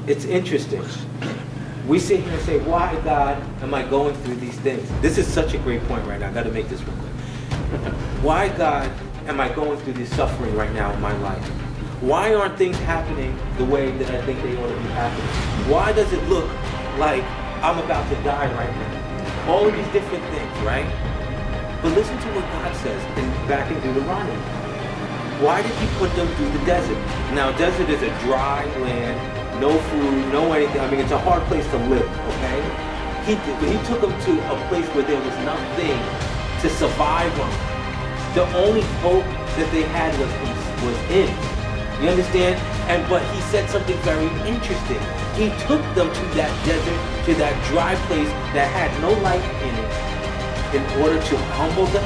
It's interesting. We sit here and say, why, God, am I going through these things? This is such a great point right now. I got to make this real quick. Why, God, am I going through this suffering right now in my life? Why aren't things happening the way that I think they ought to be happening? Why does it look like I'm about to die right now? All of these different things, right? But listen to what God says back in Deuteronomy. Why did he put them through the desert? Now, desert is a dry land, no food, no anything. I mean, it's a hard place to live, okay? He took them to a place where there was nothing to survive on. The only hope that they had was in. You understand? But he said something very interesting. He took them to that desert, to that dry place that had no life in it, in order to humble them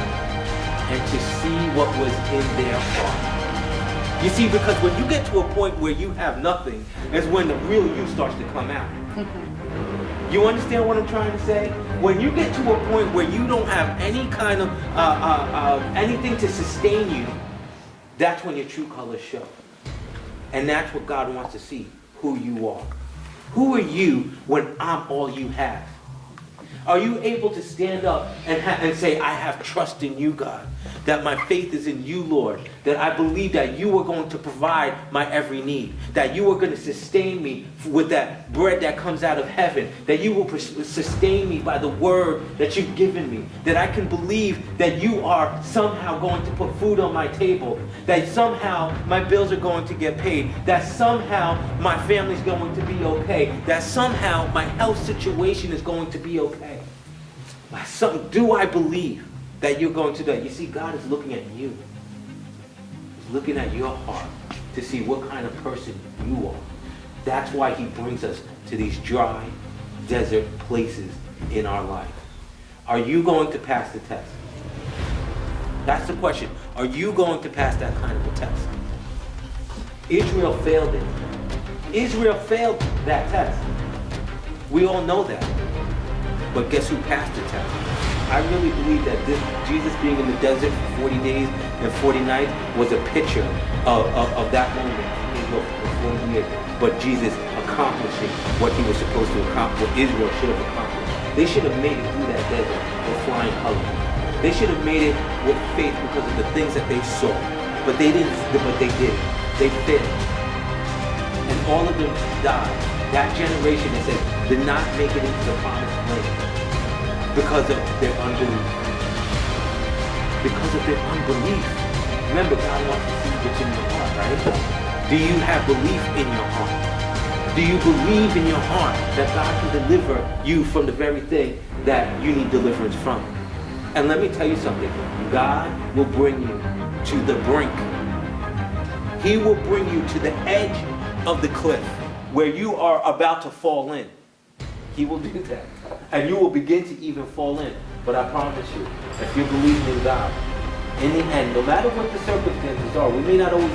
and to see what was in their heart. You see, because when you get to a point where you have nothing, is when the real you starts to come out. You understand what I'm trying to say? When you get to a point where you don't have any kind of anything to sustain you, that's when your true colors show. And that's what God wants to see, who you are. Who are you when I'm all you have? Are you able to stand up and say, I have trust in you, God, that my faith is in you, Lord, that I believe that you are going to provide my every need, that you are going to sustain me with that bread that comes out of heaven, that you will sustain me by the word that you've given me, that I can believe that you are somehow going to put food on my table, that somehow my bills are going to get paid, that somehow my family's going to be okay, that somehow my health situation is going to be okay. Do I believe that you're going to do that? You see, God is looking at you. He's looking at your heart to see what kind of person you are. That's why he brings us to these dry desert places in our life. Are you going to pass the test? That's the question. Are you going to pass that kind of a test? Israel failed it. Israel failed that test. We all know that. But guess who passed the test? I really believe that Jesus being in the desert for 40 days and 40 nights was a picture of that moment in Israel for 40 years. But Jesus accomplishing what he was supposed to accomplish, what Israel should have accomplished. They should have made it through that desert with flying colors. They should have made it with faith because of the things that they saw. But they didn't. But they did. They failed. And all of them died. That generation, it says, did not make it into the promised land because of their unbelief. Because of their unbelief. Remember, God wants to see what's in your heart, right? Do you have belief in your heart? Do you believe in your heart that God can deliver you from the very thing that you need deliverance from? And let me tell you something. God will bring you to the brink. He will bring you to the edge of the cliff where you are about to fall in. He will do that. And you will begin to even fall in. But I promise you, if you're believing in God, in the end, no matter what the circumstances are, we may not always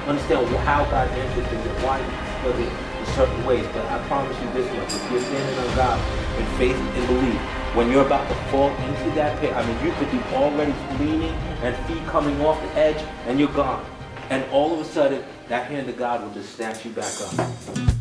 understand how God answers things and why he does it in certain ways, but I promise you this much. If you're standing on God in faith and belief, when you're about to fall into that pit, I mean, you could be already leaning and feet coming off the edge, and you're gone. And all of a sudden, that hand of God will just snatch you back up.